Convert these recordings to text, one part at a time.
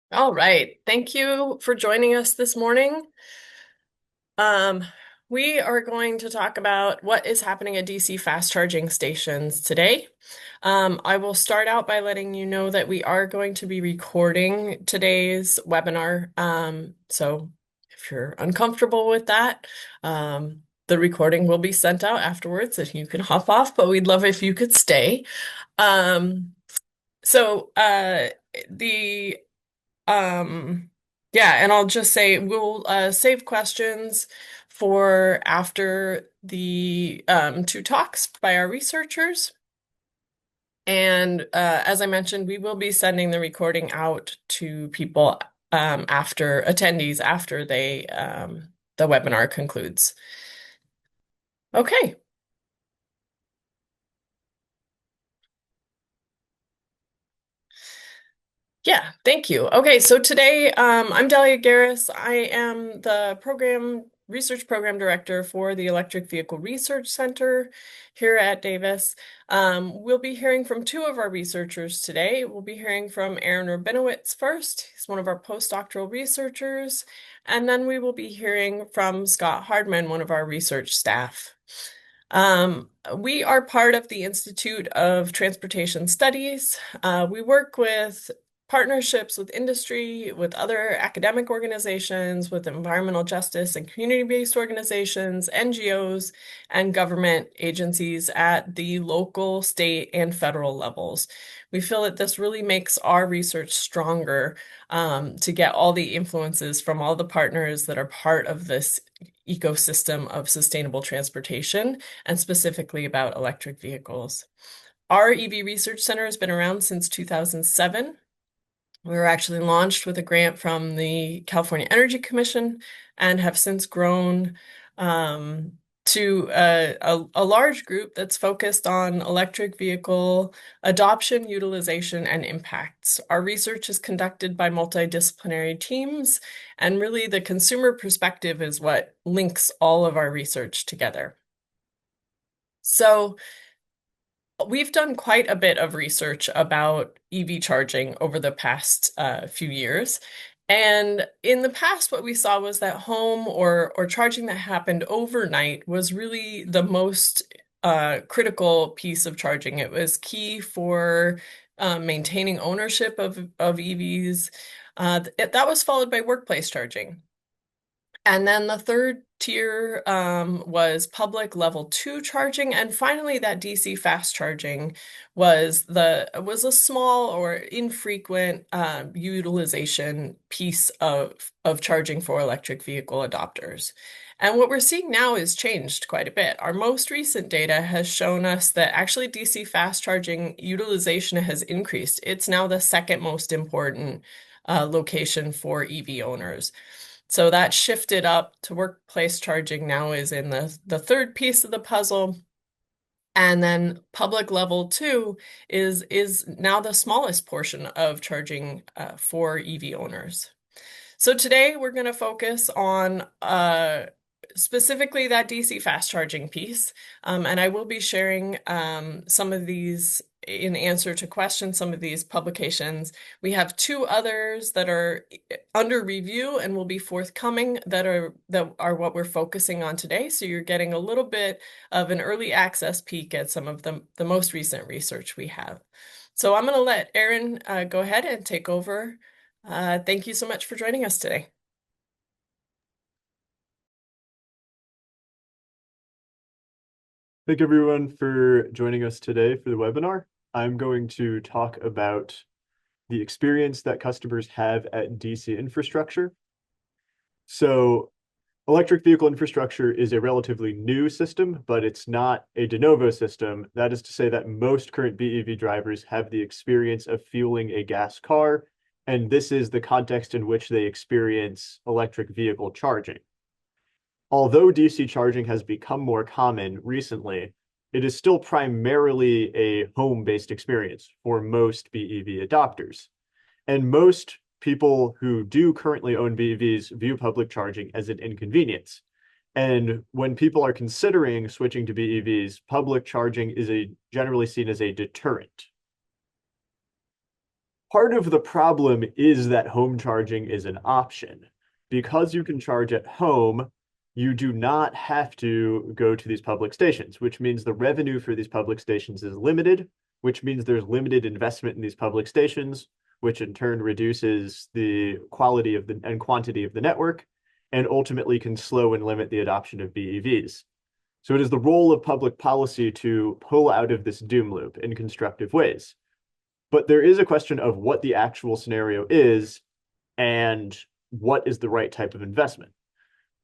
All right. Thank you for joining us this morning. Um, we are going to talk about what is happening at DC fast charging stations today. I will start out by letting you know that we are going to be recording today's webinar. So if you're uncomfortable with that, the recording will be sent out afterwards and you can hop off, but we'd love if you could stay. Um, so the um, yeah, and I'll just say we'll save questions for after the two talks by our researchers. And as I mentioned, we will be sending the recording out to people after attendees after the webinar concludes. Okay. Yeah, thank you. Okay, so today I'm Delia Garris. I am the research program director for the Electric Vehicle Research Center here at Davis. We'll be hearing from two of our researchers today. We'll be hearing from Aaron Rabinowitz first. He's one of our postdoctoral researchers. And then we will be hearing from Scott Hardman, one of our research staff. We are part of the Institute of Transportation Studies. We work with partnerships with industry, with other academic organizations, with environmental justice and community-based organizations, NGOs, and government agencies at the local, state, and federal levels. We feel that this really makes our research stronger to get all the influences from all the partners that are part of this ecosystem of sustainable transportation, and specifically about electric vehicles. Our EV Research Center has been around since 2007. We were actually launched with a grant from the California Energy Commission and have since grown to a large group that's focused on electric vehicle adoption, utilization, and impacts. Our research is conducted by multidisciplinary teams, and really the consumer perspective is what links all of our research together. So we've done quite a bit of research about EV charging over the past few years. And in the past, what we saw was that home or charging that happened overnight was really the most critical piece of charging. It was key for maintaining ownership of EVs. That was followed by workplace charging. And then the third tier was public level 2 charging, and finally that DC fast charging was a small or infrequent utilization piece of charging for electric vehicle adopters. And what we're seeing now is changed quite a bit. Our most recent data has shown us that actually DC fast charging utilization has increased. It's now the second most important location for EV owners. So that shifted up to workplace charging now is in the third piece of the puzzle. And then public level 2 is now the smallest portion of charging for EV owners. So today we're going to focus on specifically that DC fast charging piece. And I will be sharing some of these in answer to questions, some of these publications. We have two others that are under review and will be forthcoming that are what we're focusing on today. So you're getting a little bit of an early access peek at some of the most recent research we have. So I'm going to let Erin go ahead and take over. Thank you so much for joining us today. Thank everyone for joining us today for the webinar. I'm going to talk about the experience that customers have at DC infrastructure. So electric vehicle infrastructure is a relatively new system, but it's not a de novo system. That is to say that most current BEV drivers have the experience of fueling a gas car, and this is the context in which they experience electric vehicle charging. Although DC charging has become more common recently, it is still primarily a home-based experience for most BEV adopters. And most people who do currently own BEVs view public charging as an inconvenience. And when people are considering switching to BEVs, public charging is generally seen as a deterrent. Part of the problem is that home charging is an option. Because you can charge at home, you do not have to go to these public stations, which means the revenue for these public stations is limited, which means there's limited investment in these public stations, which in turn reduces the quality of the and quantity of the network, and ultimately can slow and limit the adoption of BEVs. So it is the role of public policy to pull out of this doom loop in constructive ways. But there is a question of what the actual scenario is and what is the right type of investment.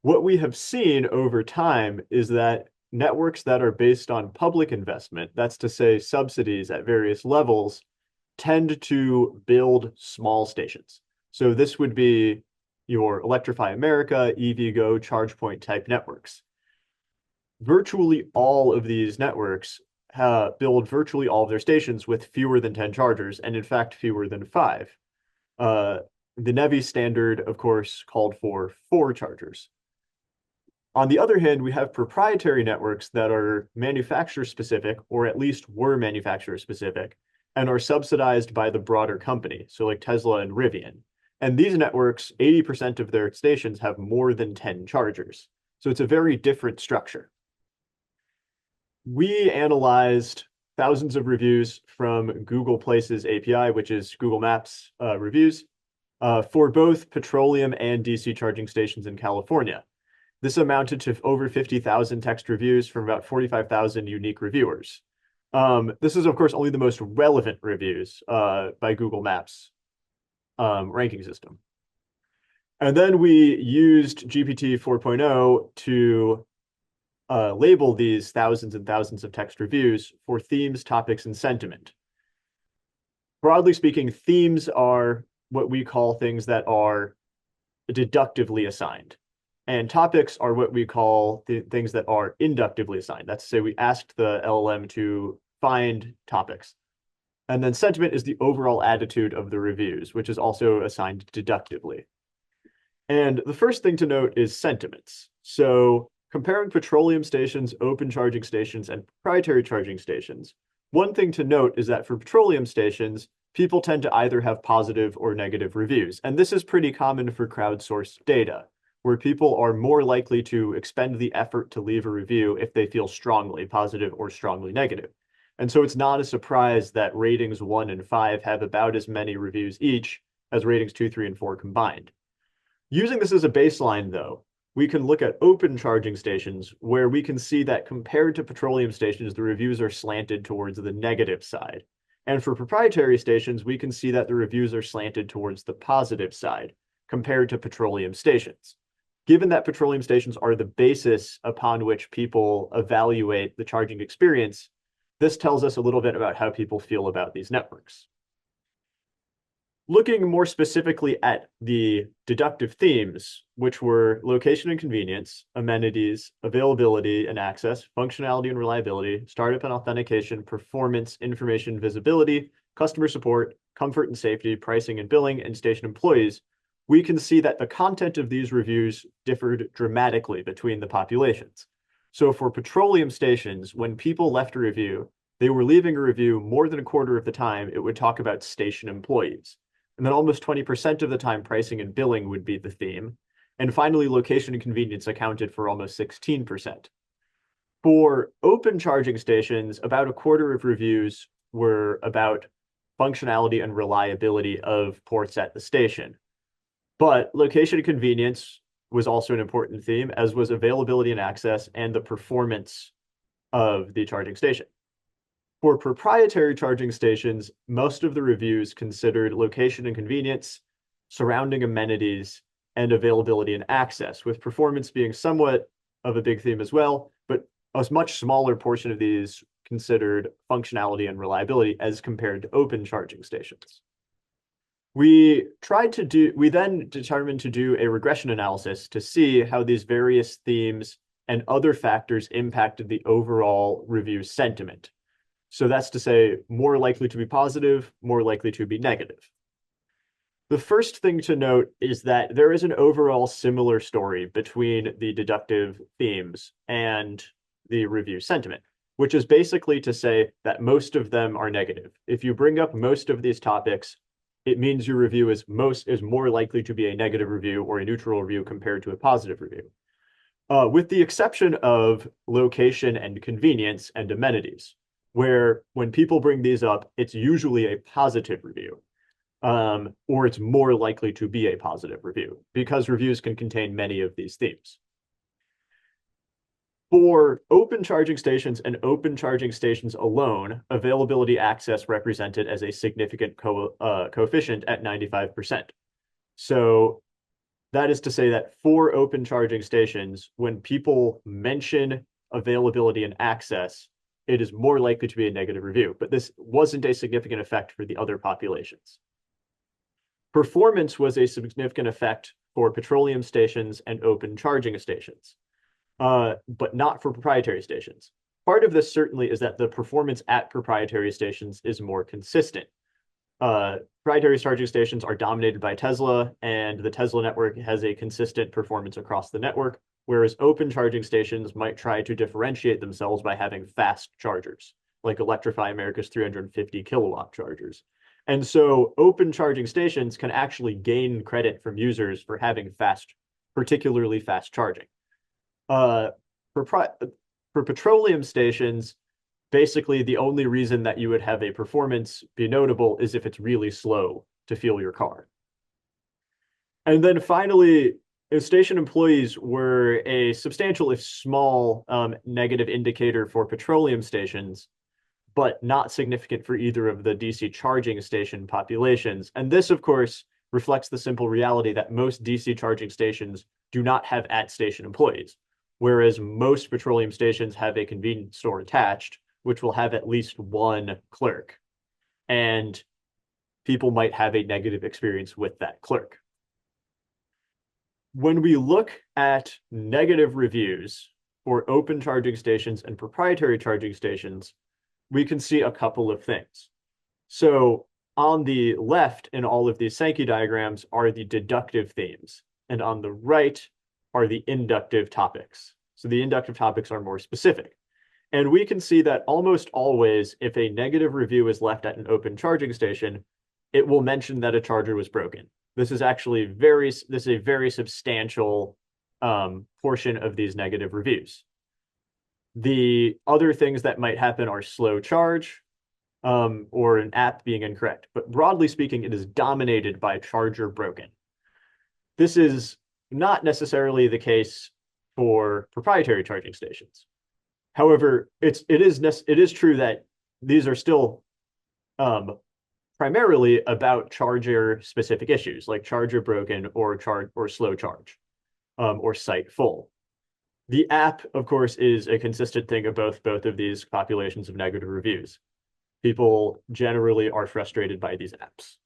What we have seen over time is that networks that are based on public investment, that's to say subsidies at various levels, tend to build small stations. So this would be your Electrify America, EVgo, ChargePoint type networks. Virtually all of these networks build virtually all of their stations with fewer than 10 chargers, and in fact, fewer than 5. Uh, the NEVI standard, of course, called for 4 chargers. On the other hand, we have proprietary networks that are manufacturer specific, or at least were manufacturer specific, and are subsidized by the broader company, so like Tesla and Rivian. And these networks, 80% of their stations have more than 10 chargers. So it's a very different structure. We analyzed thousands of reviews from Google Places API, which is Google Maps reviews, for both petroleum and DC charging stations in California. This amounted to over 50,000 text reviews from about 45,000 unique reviewers. This is, of course, only the most relevant reviews by Google Maps ranking system. And then we used GPT 4.0 to label these thousands and thousands of text reviews for themes, topics, and sentiment. Broadly speaking, themes are what we call things that are deductively assigned. And topics are what we call the things that are inductively assigned. That's to say we asked the LLM to find topics. And then sentiment is the overall attitude of the reviews, which is also assigned deductively. And the first thing to note is sentiments. So comparing petroleum stations, open charging stations, and proprietary charging stations, one thing to note is that for petroleum stations, people tend to either have positive or negative reviews. And this is pretty common for crowdsourced data, where people are more likely to expend the effort to leave a review if they feel strongly positive or strongly negative. And so it's not a surprise that ratings 1 and 5 have about as many reviews each as ratings 2, 3, and 4 combined. Using this as a baseline, though, we can look at open charging stations where we can see that compared to petroleum stations, the reviews are slanted towards the negative side. And for proprietary stations, we can see that the reviews are slanted towards the positive side compared to petroleum stations. Given that petroleum stations are the basis upon which people evaluate the charging experience, this tells us a little bit about how people feel about these networks. Looking more specifically at the deductive themes, which were location and convenience, amenities, availability and access, functionality and reliability, startup and authentication, performance, information, visibility, customer support, comfort and safety, pricing and billing, and station employees, we can see that the content of these reviews differed dramatically between the populations. So for petroleum stations, when people left a review, they were leaving a review more than a quarter of the time, it would talk about station employees. And then almost 20% of the time, pricing and billing would be the theme. And finally, location and convenience accounted for almost 16%. For open charging stations, about a quarter of reviews were about functionality and reliability of ports at the station. But location and convenience was also an important theme, as was availability and access and the performance of the charging station. For proprietary charging stations, most of the reviews considered location and convenience, surrounding amenities, and availability and access, with performance being somewhat of a big theme as well, but a much smaller portion of these considered functionality and reliability as compared to open charging stations. We then determined to do a regression analysis to see how these various themes and other factors impacted the overall review sentiment. So that's to say, more likely to be positive, more likely to be negative. The first thing to note is that there is an overall similar story between the deductive themes and the review sentiment, which is basically to say that most of them are negative. If you bring up most of these topics, it means your review is more likely to be a negative review or a neutral review compared to a positive review. With the exception of location and convenience and amenities, where when people bring these up, it's usually a positive review, or it's more likely to be a positive review because reviews can contain many of these themes. For open charging stations and open charging stations alone, availability access represented as a significant coefficient at 95%. So that is to say that for open charging stations, when people mention availability and access, it is more likely to be a negative review. But this wasn't a significant effect for the other populations. Performance was a significant effect for petroleum stations and open charging stations, but not for proprietary stations. Part of this certainly is that the performance at proprietary stations is more consistent. Proprietary charging stations are dominated by Tesla, and the Tesla network has a consistent performance across the network, whereas open charging stations might try to differentiate themselves by having fast chargers, like Electrify America's 350 kilowatt chargers. And so open charging stations can actually gain credit from users for having particularly fast charging. For petroleum stations, basically the only reason that you would have a performance be notable is if it's really slow to fuel your car. And then finally, if station employees were a substantial, if small, negative indicator for petroleum stations, but not significant for either of the DC charging station populations. And this, of course, reflects the simple reality that most DC charging stations do not have at-station employees, whereas most petroleum stations have a convenience store attached, which will have at least one clerk. And people might have a negative experience with that clerk. When we look at negative reviews for open charging stations and proprietary charging stations, we can see a couple of things. So on the left in all of these Sankey diagrams are the deductive themes, and on the right are the inductive topics. So the inductive topics are more specific. And we can see that almost always, if a negative review is left at an open charging station, it will mention that a charger was broken. This is actually a very substantial portion of these negative reviews. The other things that might happen are slow charge, or an app being incorrect. But broadly speaking, it is dominated by charger broken. This is not necessarily the case for proprietary charging stations. However, it is true that these are still primarily about charger specific issues like charger broken or slow charge, or site full. The app, of course, is a consistent thing of both of these populations of negative reviews. People generally are frustrated by these apps.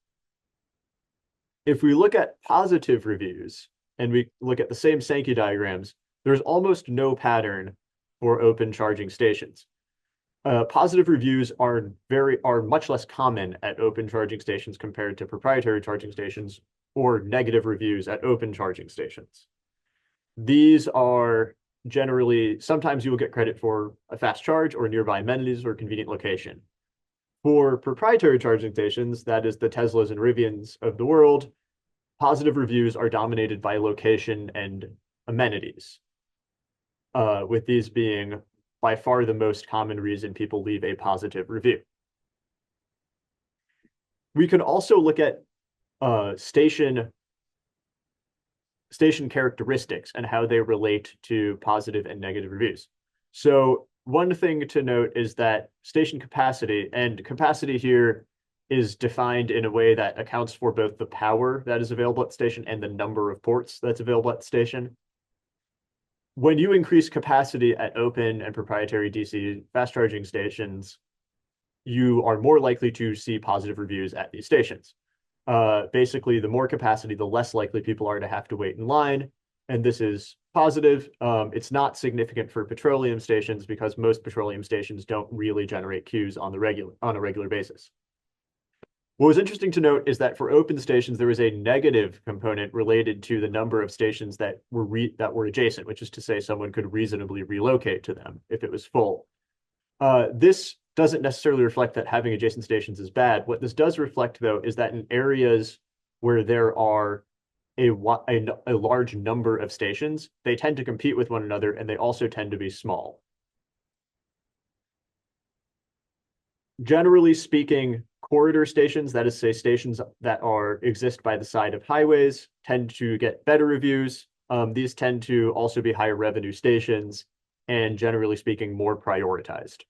If we look at positive reviews and we look at the same Sankey diagrams, there's almost no pattern for open charging stations. Positive reviews are much less common at open charging stations compared to proprietary charging stations, or negative reviews at open charging stations. These are generally, sometimes you will get credit for a fast charge or nearby amenities or convenient location. For proprietary charging stations, that is the Teslas and Rivians of the world, positive reviews are dominated by location and amenities, with these being by far the most common reason people leave a positive review. We can also look at station characteristics and how they relate to positive and negative reviews. So one thing to note is that station capacity, and capacity here is defined in a way that accounts for both the power that is available at the station and the number of ports that's available at the station. When you increase capacity at open and proprietary DC fast charging stations, you are more likely to see positive reviews at these stations. Basically, the more capacity, the less likely people are to have to wait in line. And this is positive. It's not significant for petroleum stations because most petroleum stations don't really generate queues on a regular basis. What was interesting to note is that for open stations, there was a negative component related to the number of stations that were adjacent, which is to say someone could reasonably relocate to them if it was full. This doesn't necessarily reflect that having adjacent stations is bad. What this does reflect, though, is that in areas where there are a large number of stations, they tend to compete with one another, and they also tend to be small. Generally speaking, corridor stations, that is to say stations that exist by the side of highways, tend to get better reviews. These tend to also be higher revenue stations and generally speaking, more prioritized.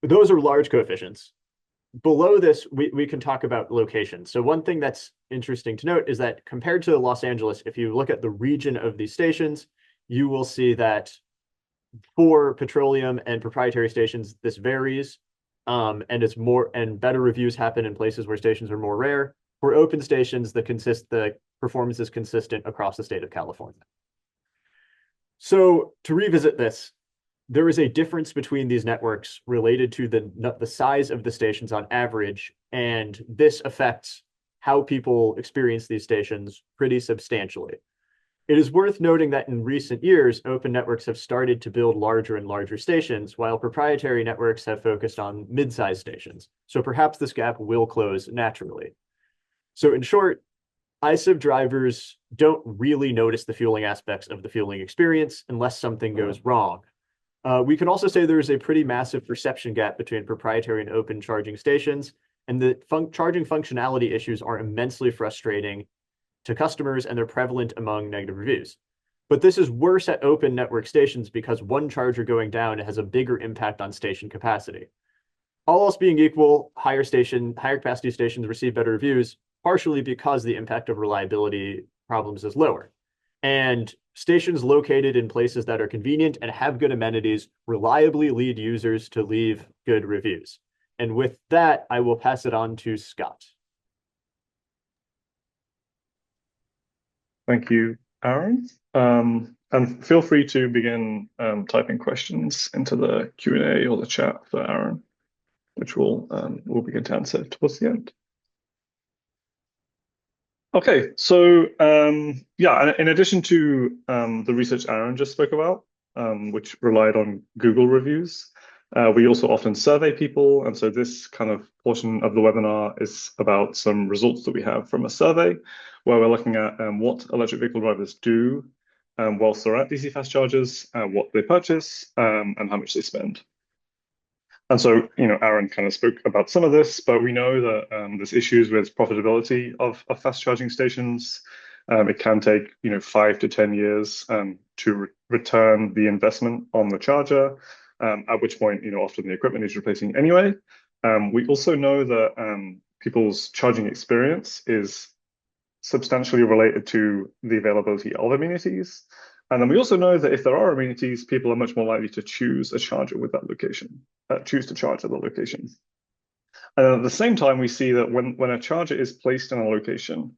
Those are large coefficients. Below this, we can talk about location. So one thing that's interesting to note is that compared to Los Angeles, if you look at the region of these stations, you will see that for petroleum and proprietary stations, this varies, and better reviews happen in places where stations are more rare. For open stations, the performance is consistent across the state of California. So to revisit this, there is a difference between these networks related to the size of the stations on average, and this affects how people experience these stations pretty substantially. It is worth noting that in recent years, open networks have started to build larger and larger stations, while proprietary networks have focused on mid-sized stations. So perhaps this gap will close naturally. So in short, ISIV drivers don't really notice the fueling aspects of the fueling experience unless something goes wrong. We can also say there's a pretty massive perception gap between proprietary and open charging stations, and the charging functionality issues are immensely frustrating to customers, and they're prevalent among negative reviews. But this is worse at open network stations because one charger going down has a bigger impact on station capacity. All else being equal, higher capacity stations receive better reviews, partially because the impact of reliability problems is lower. And stations located in places that are convenient and have good amenities reliably lead users to leave good reviews. And with that, I will pass it on to Scott. Thank you, Aaron. And feel free to begin typing questions into the Q&A or the chat for Aaron, which we'll begin to answer towards the end. Okay, so yeah, in addition to the research Aaron just spoke about, which relied on Google reviews, we also often survey people. And so this kind of portion of the webinar is about some results that we have from a survey where we're looking at what electric vehicle drivers do whilst they're at DC fast chargers, what they purchase, and how much they spend. And so, Aaron kind of spoke about some of this, but we know that there's issues with profitability of fast charging stations. It can take, 5 to 10 years to return the investment on the charger, at which point, often the equipment is replacing anyway. We also know that people's charging experience is substantially related to the availability of amenities. And then we also know that if there are amenities, people are much more likely to choose a charger with that location, choose to charge at the location. And at the same time, we see that when a charger is placed in a location,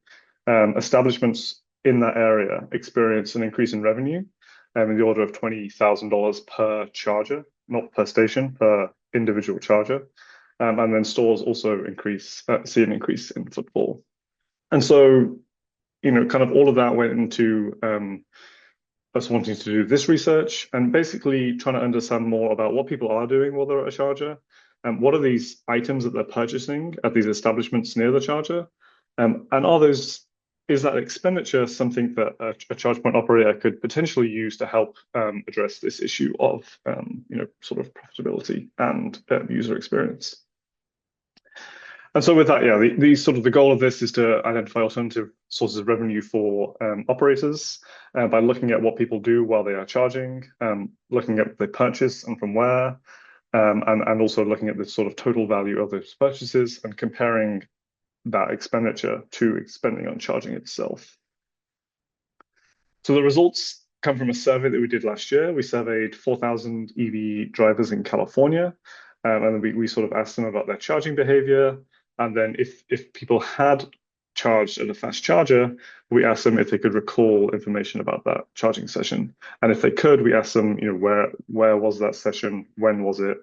establishments in that area experience an increase in revenue in the order of $20,000 per charger, not per station, per individual charger. And then stores also see an increase in footfall. And so, kind of all of that went into us wanting to do this research and basically trying to understand more about what people are doing while they're at a charger, and what are these items that they're purchasing at these establishments near the charger, and is that expenditure something that a charge point operator could potentially use to help address this issue of sort of profitability and user experience. And so with that, yeah, the goal of this is to identify alternative sources of revenue for operators by looking at what people do while they are charging, looking at what they purchase and from where, and also looking at the sort of total value of those purchases and comparing that expenditure to spending on charging itself. So the results come from a survey that we did last year. We surveyed 4,000 EV drivers in California, and we sort of asked them about their charging behavior. And then if people had charged at a fast charger, we asked them if they could recall information about that charging session. And if they could, we asked them, where was that session? When was it?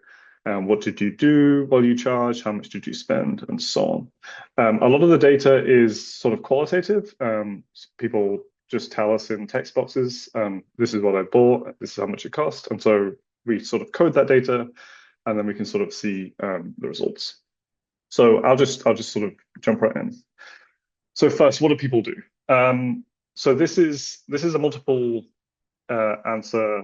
What did you do while you charged? How much did you spend? And so on. A lot of the data is sort of qualitative. People just tell us in text boxes, this is what I bought, this is how much it cost. And so we sort of code that data, and then we can sort of see the results. So I'll just sort of jump right in. So first, what do people do? So this is a multiple answer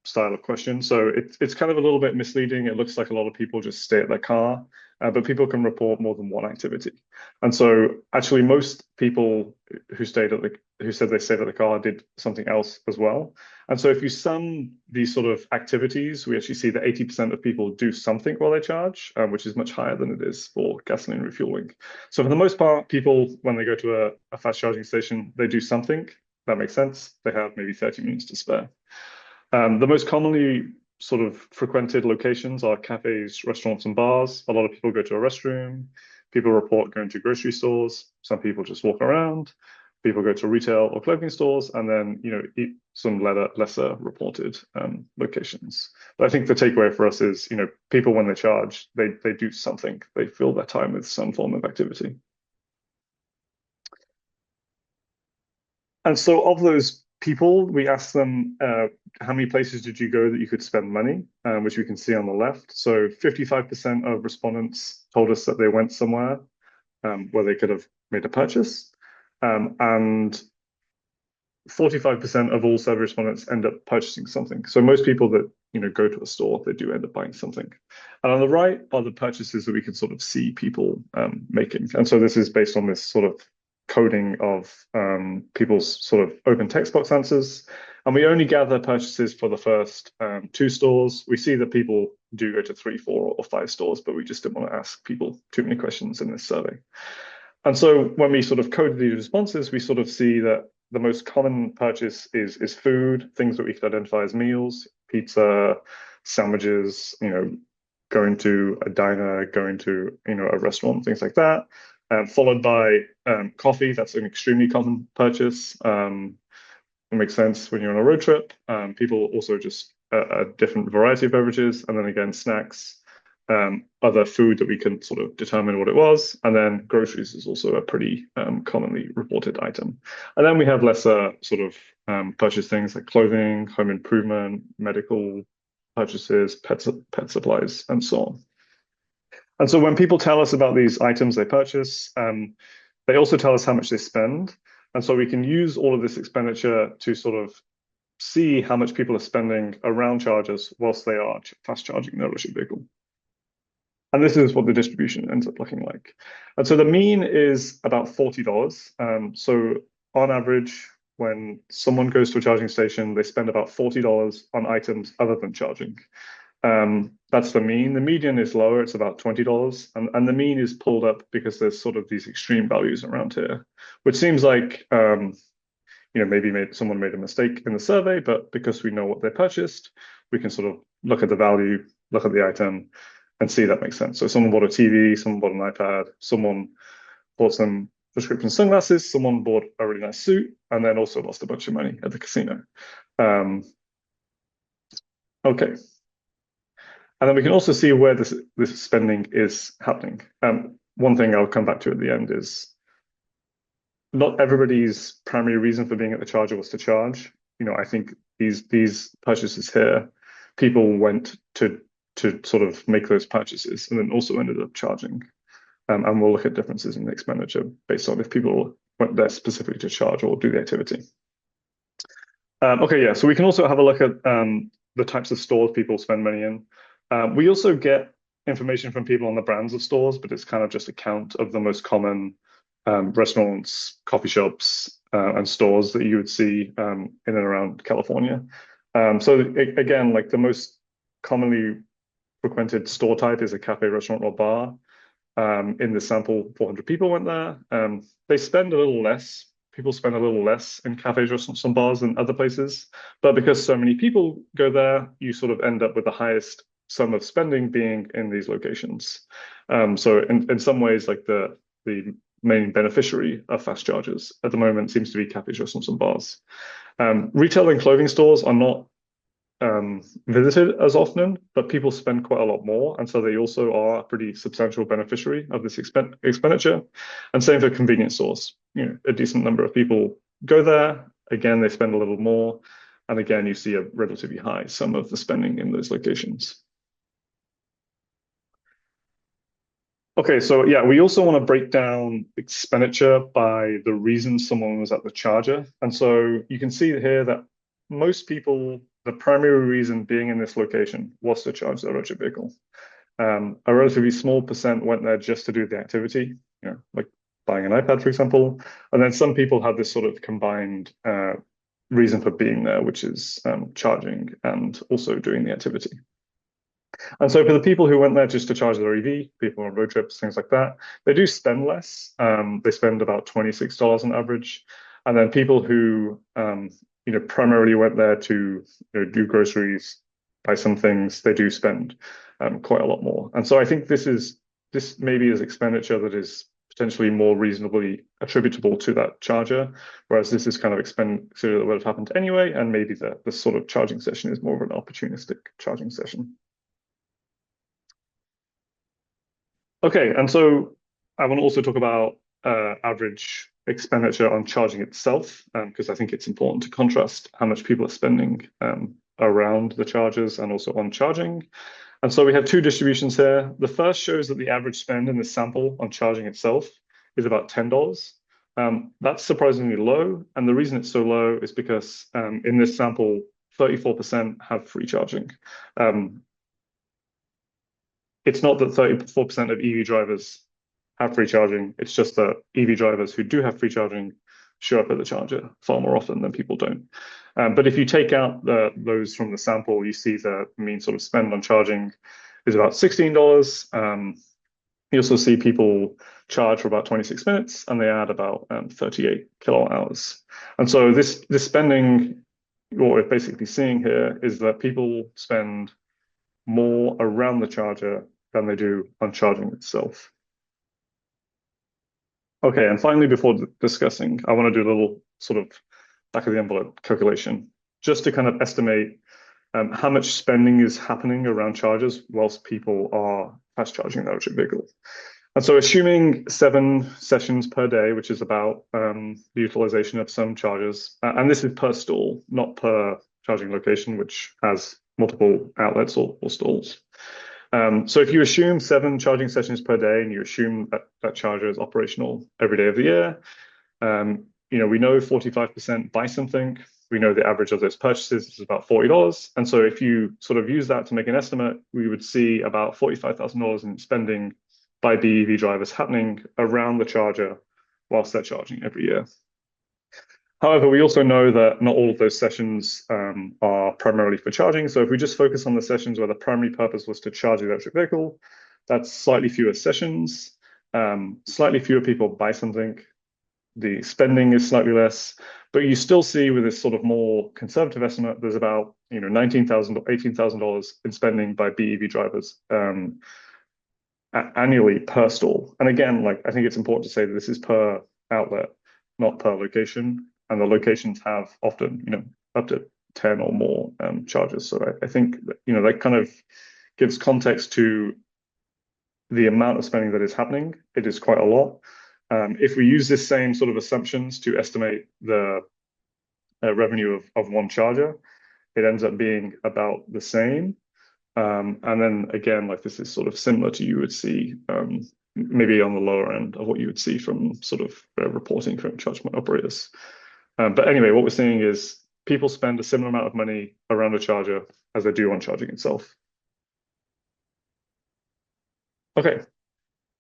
style of question. So it's kind of a little bit misleading. It looks like a lot of people just stay at their car, but people can report more than one activity. And so actually most people who said they stayed at the car did something else as well. And so if you sum these sort of activities, we actually see that 80% of people do something while they charge, which is much higher than it is for gasoline refueling. So for the most part, people, when they go to a fast charging station, they do something. That makes sense. They have maybe 30 minutes to spare. The most commonly sort of frequented locations are cafes, restaurants, and bars. A lot of people go to a restroom. People report going to grocery stores. Some people just walk around. People go to retail or clothing stores, and then some lesser reported locations. But I think the takeaway for us is people when they charge, they do something. They fill their time with some form of activity. And so of those people, we asked them how many places did you go that you could spend money, which we can see on the left. So 55% of respondents told us that they went somewhere where they could have made a purchase, and 45% of all survey respondents end up purchasing something. So most people that go to a store, they do end up buying something. And on the right are the purchases that we can sort of see people making. And so this is based on this sort of coding of people's sort of open text box answers. And we only gather purchases for the first 2 stores. We see that people do go to 3, 4, or 5 stores, but we just didn't want to ask people too many questions in this survey. And so when we sort of code these responses, we sort of see that the most common purchase is food, things that we could identify as meals, pizza, sandwiches, going to a diner, going to a restaurant, things like that. Followed by coffee. That's an extremely common purchase. It makes sense when you're on a road trip. People also just a different variety of beverages, and then again snacks, other food that we can sort of determine what it was, and then groceries is also a pretty commonly reported item. And then we have lesser sort of purchase things like clothing, home improvement, medical purchases, pet supplies, and so on. And so when people tell us about these items they purchase, they also tell us how much they spend. And so we can use all of this expenditure to sort of see how much people are spending around chargers whilst they are fast charging their electric vehicle. And this is what the distribution ends up looking like. And so the mean is about $40. So on average, when someone goes to a charging station, they spend about $40 on items other than charging. That's the mean. The median is lower, it's about $20. And the mean is pulled up because there's sort of these extreme values around here, which seems like maybe someone made a mistake in the survey, but because we know what they purchased, we can sort of look at the value, look at the item, and see that makes sense. So someone bought a TV, someone bought an iPad, someone bought some prescription sunglasses, someone bought a really nice suit, and then also lost a bunch of money at the casino. Okay. And then we can also see where this spending is happening. One thing I'll come back to at the end is not everybody's primary reason for being at the charger was to charge. I think these purchases here, people went to sort of make those purchases and then also ended up charging. And we'll look at differences in the expenditure based on if people went there specifically to charge or do the activity. Okay, yeah, so we can also have a look at the types of stores people spend money in. We also get information from people on the brands of stores, but it's kind of just a count of the most common restaurants, coffee shops, and stores that you would see in and around California. So again, like the most commonly frequented store type is a cafe, restaurant, or bar. In the sample, 400 people went there. They spend a little less. People spend a little less in cafes, restaurants, and bars than other places. But because so many people go there, you sort of end up with the highest sum of spending being in these locations. So in some ways, like the main beneficiary of fast chargers at the moment seems to be cafes, restaurants, and bars. Retail and clothing stores are not visited as often, but people spend quite a lot more, and so they also are a pretty substantial beneficiary of this expenditure. And same for convenience stores. A decent number of people go there. Again, they spend a little more. And again, you see a relatively high sum of the spending in those locations. Okay, so yeah, we also want to break down expenditure by the reason someone was at the charger. And so you can see here that most people, the primary reason being in this location was to charge their electric vehicle. A relatively small percent went there just to do the activity, like buying an iPad, for example. And then some people had this sort of combined reason for being there, which is charging and also doing the activity. And so for the people who went there just to charge their EV, people on road trips, things like that, they do spend less. They spend about $26 on average. And then people who primarily went there to do groceries, buy some things, they do spend quite a lot more. And so I think this maybe is expenditure that is potentially more reasonably attributable to that charger, whereas this is kind of expenditure that would have happened anyway, and maybe the sort of charging session is more of an opportunistic charging session. Okay, and so I want to also talk about average expenditure on charging itself, because I think it's important to contrast how much people are spending around the chargers and also on charging. And so we have two distributions here. The first shows that the average spend in the sample on charging itself is about $10. That's surprisingly low, and the reason it's so low is because in this sample, 34% have free charging. It's not that 34% of EV drivers have free charging. It's just that EV drivers who do have free charging show up at the charger far more often than people don't. But if you take out those from the sample, you see the mean sort of spend on charging is about $16. You also see people charge for about 26 minutes, and they add about 38 kilowatt hours. And so this spending, what we're basically seeing here is that people spend more around the charger than they do on charging itself. Okay, and finally, before discussing, I want to do a little sort of back of the envelope calculation, just to kind of estimate how much spending is happening around chargers whilst people are fast charging their electric vehicles. And so assuming 7 sessions per day, which is about the utilization of some chargers, and this is per stall, not per charging location, which has multiple outlets or stalls. So if you assume 7 charging sessions per day and you assume that charger is operational every day of the year, we know 45% buy something. We know the average of those purchases is about $40. And so if you sort of use that to make an estimate, we would see about $45,000 in spending by BEV drivers happening around the charger whilst they're charging every year. However, we also know that not all of those sessions are primarily for charging. So if we just focus on the sessions where the primary purpose was to charge the electric vehicle, that's slightly fewer sessions, slightly fewer people buy something. The spending is slightly less, but you still see with this sort of more conservative estimate, there's about $19,000 or $18,000 in spending by BEV drivers annually per stall. And again, I think it's important to say that this is per outlet, not per location. And the locations have often, up to 10 or more chargers. So I think that kind of gives context to the amount of spending that is happening. It is quite a lot. If we use this same sort of assumptions to estimate the revenue of one charger, it ends up being about the same. And then again, this is sort of similar to you would see maybe on the lower end of what you would see from sort of reporting from charge point operators. But anyway, what we're seeing is people spend a similar amount of money around a charger as they do on charging itself. Okay,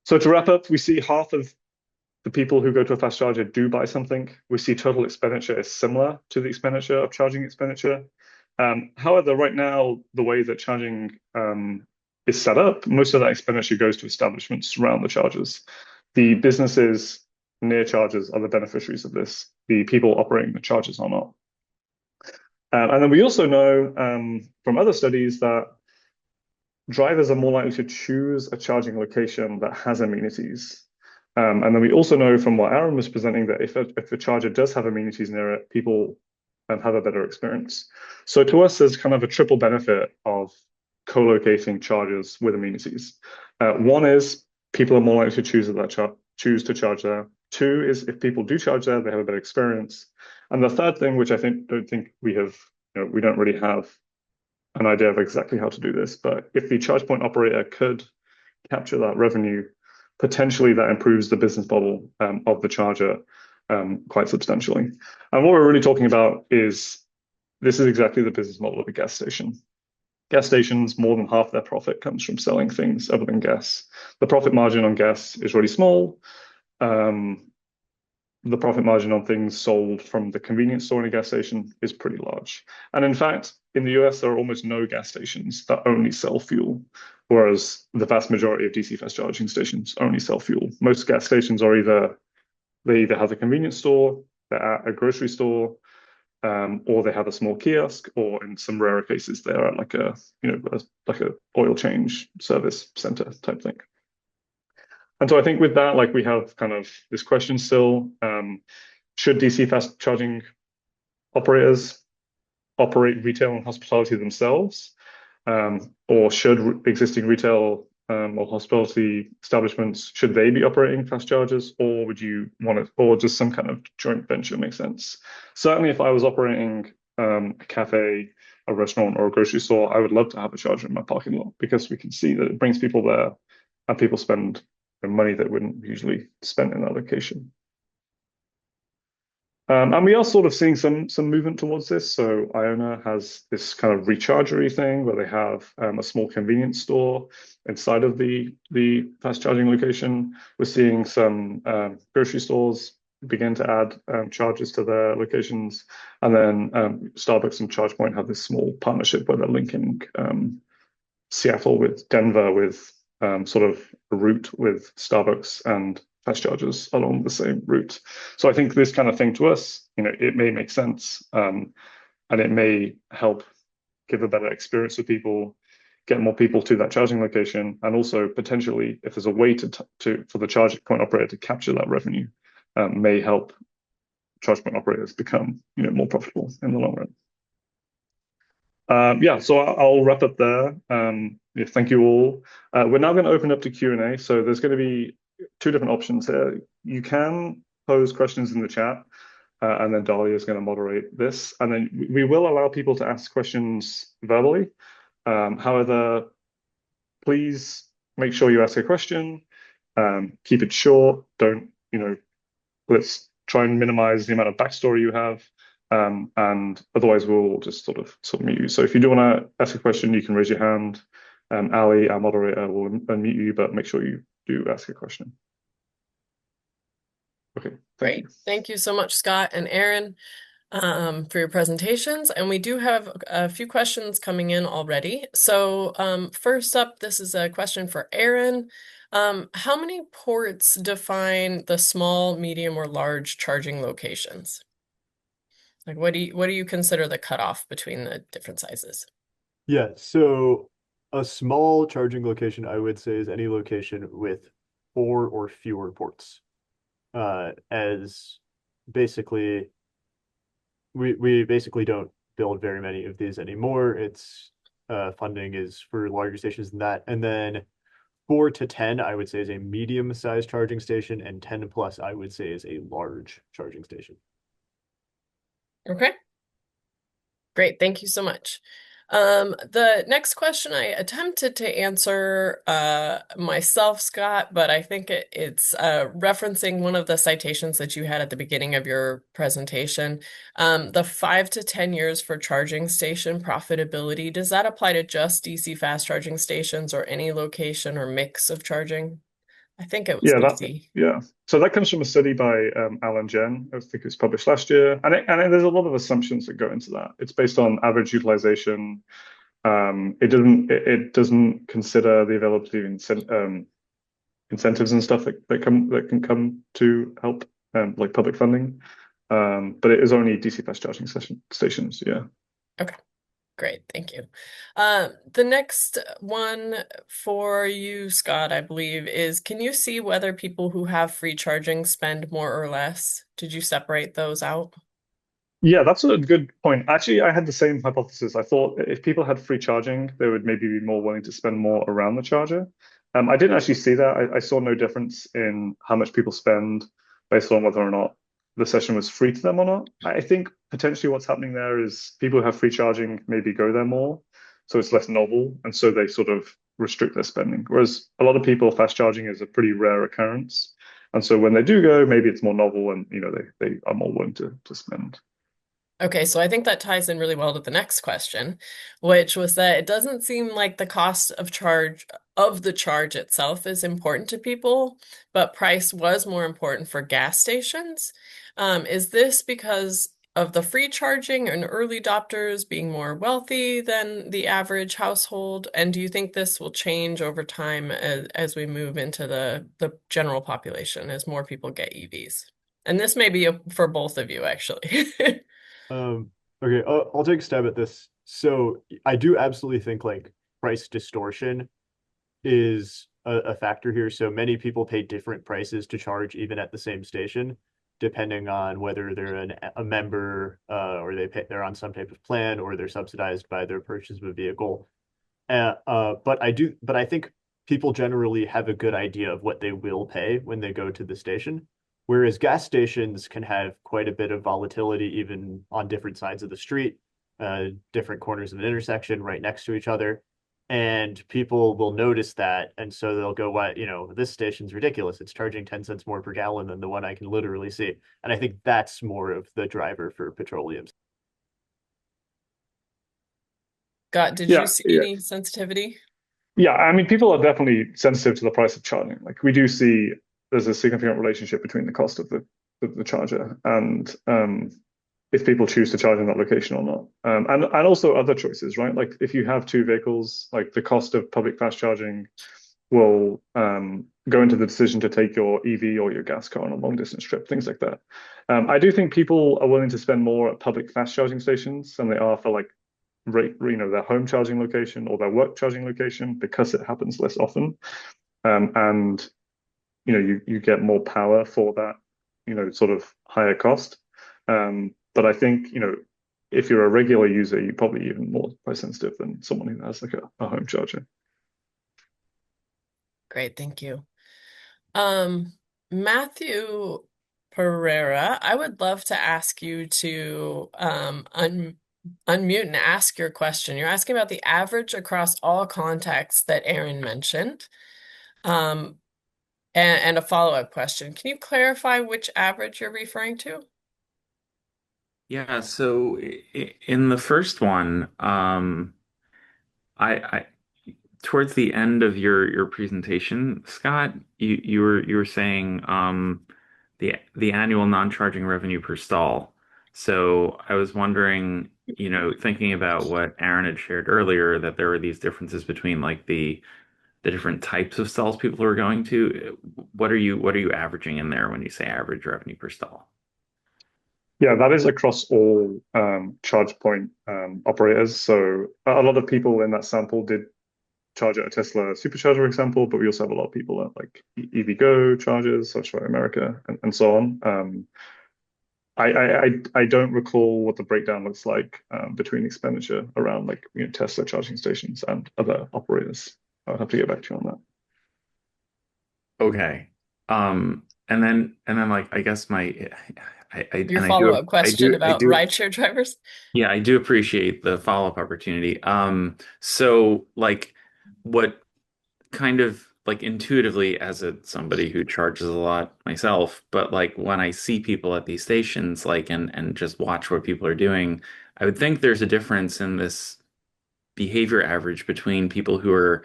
so to wrap up, we see half of the people who go to a fast charger do buy something. We see total expenditure is similar to the expenditure of charging expenditure. However, right now, the way that charging is set up, most of that expenditure goes to establishments around the chargers. The businesses near chargers are the beneficiaries of this. The people operating the chargers are not. And then we also know from other studies that drivers are more likely to choose a charging location that has amenities. And then we also know from what Aaron was presenting that if a charger does have amenities near it, people have a better experience. So to us, there's kind of a triple benefit of co-locating chargers with amenities. One is people are more likely to choose to charge there. 2 is if people do charge there, they have a better experience. And the third thing, which I don't think we have we don't really have an idea of exactly how to do this. But if the charge point operator could capture that revenue, potentially that improves the business model of the charger quite substantially. And what we're really talking about is this is exactly the business model of a gas station. Gas stations, more than half their profit comes from selling things other than gas. The profit margin on gas is really small. The profit margin on things sold from the convenience store in a gas station is pretty large. And in fact, in the US, there are almost no gas stations that only sell fuel, whereas the vast majority of DC fast charging stations only sell fuel. Most gas stations are they either have a convenience store, they're at a grocery store, or they have a small kiosk, or in some rarer cases, they're at like a oil change service center type thing. And so I think with that, like we have kind of this question still, should DC fast charging operators operate retail and hospitality themselves? Or should existing retail or hospitality establishments, should they be operating fast chargers, or would you want it, or just some kind of joint venture make sense? Certainly, if I was operating a cafe, a restaurant, or a grocery store, I would love to have a charger in my parking lot because we can see that it brings people there and people spend money that wouldn't usually spend in that location. And we are sort of seeing some movement towards this. So Iona has this kind of rechargery thing where they have a small convenience store inside of the fast charging location. We're seeing some grocery stores begin to add chargers to their locations. And then Starbucks and ChargePoint have this small partnership where they're linking Seattle with Denver with sort of a route with Starbucks and fast chargers along the same route. So I think this kind of thing to us, it may make sense, and it may help give a better experience to people, get more people to that charging location, and also potentially, if there's a way for the charging point operator to capture that revenue, may help charge point operators become more profitable in the long run. So I'll wrap up there. Thank you all. We're now going to open up to Q&A. So there's going to be two different options here. You can pose questions in the chat, and then Dahlia is going to moderate this. And then we will allow people to ask questions verbally. However, please make sure you ask a question. Keep it short. Don't, let's try and minimize the amount of backstory you have. And otherwise we'll just sort of mute you. So if you do want to ask a question, you can raise your hand. Ali, our moderator, will unmute you, but make sure you do ask a question. Okay, Great. Thank you so much, Scott and Aaron, for your presentations. And we do have a few questions coming in already. So first up, this is a question for Aaron. How many ports define the small, medium, or large charging locations? Like, what do you consider the cutoff between the different sizes? Yeah, so a small charging location, I would say, is any location with 4 or fewer ports. As basically, we basically don't build very many of these anymore. It's funding is for larger stations than that. And then 4 to 10, I would say, is a medium-sized charging station, and 10 plus, I would say, is a large charging station. Okay. Great. Thank you so much. The next question I attempted to answer myself, Scott, but I think it's referencing one of the citations that you had at the beginning of your presentation. The 5 to 10 years for charging station profitability, does that apply to just DC fast charging stations or any location or mix of charging? I think it was DC. So that comes from a study by Alan Jen. I think it was published last year, and there's a lot of assumptions that go into that. It's based on average utilization. It doesn't consider the availability of incentives and stuff that can come to help, like public funding. But it is only DC fast charging stations. Yeah. Okay. Great, thank you. The next one for you, Scott, I believe, is can you see whether people who have free charging spend more or less? Did you separate those out? Yeah, that's a good point. Actually, I had the same hypothesis. I thought if people had free charging, they would maybe be more willing to spend more around the charger. I didn't actually see that. I saw no difference in how much people spend based on whether or not the session was free to them or not. I think potentially what's happening there is people who have free charging maybe go there more, so it's less novel, and so they sort of restrict their spending. Whereas a lot of people, fast charging is a pretty rare occurrence, and so when they do go, maybe it's more novel, and they are more willing to spend. Okay, so I think that ties in really well to the next question, which was that it doesn't seem like the cost of the charge itself is important to people, but price was more important for gas stations. Is this because of the free charging and early adopters being more wealthy than the average household? And do you think this will change over time as we move into the general population, as more people get EVs? And this may be for both of you, actually. Um, okay, I'll take a stab at this. So I do absolutely think like price distortion is a factor here. So many people pay different prices to charge even at the same station, depending on whether they're a member or they're on some type of plan or they're subsidized by their purchase of a vehicle. But I think people generally have a good idea of what they will pay when they go to the station, whereas gas stations can have quite a bit of volatility even on different sides of the street, different corners of an intersection right next to each other. And people will notice that, and so they'll go, "What, this station's ridiculous. It's charging 10 cents more per gallon than the one I can literally see." And I think that's more of the driver for petroleum. Scott, did you Yeah, see yeah. any sensitivity? Yeah, I mean, people are definitely sensitive to the price of charging. Like we do see there's a significant relationship between the cost of the charger and if people choose to charge in that location or not. And also other choices, right? Like if you have two vehicles, like the cost of public fast charging will go into the decision to take your EV or your gas car on a long distance trip, things like that. I do think people are willing to spend more at public fast charging stations than they are for like their home charging location or their work charging location because it happens less often. And you get more power for that, sort of higher cost. But I think, if you're a regular user, you're probably even more price sensitive than someone who has like a home charger. Great, thank you. Um, Matthew Pereira, I would love to ask you to unmute and ask your question. You're asking about the average across all contexts that Aaron mentioned. Um, and a follow-up question. Can you clarify which average you're referring to? Yeah, so in the first one, I towards the end of your presentation, Scott, you were saying the annual non-charging revenue per stall. So I was wondering, thinking about what Aaron had shared earlier, that there were these differences between like the different types of stalls people are going to. What are you averaging in there when you say average revenue per stall? Yeah, that is across all charge point operators. So a lot of people in that sample did charge at a Tesla supercharger, for example, but we also have a lot of people at like EVgo chargers, such for America, and so on. I don't recall what the breakdown looks like between expenditure around like Tesla charging stations and other operators. I'll have to get back to you on that. Okay. And then like I guess Your follow-up question I about do rideshare drivers? yeah, I do appreciate the follow-up opportunity. So like what kind of like intuitively as somebody who charges a lot myself, but like when I see people at these stations like and just watch what people are doing, I would think there's a difference in this behavior average between people who are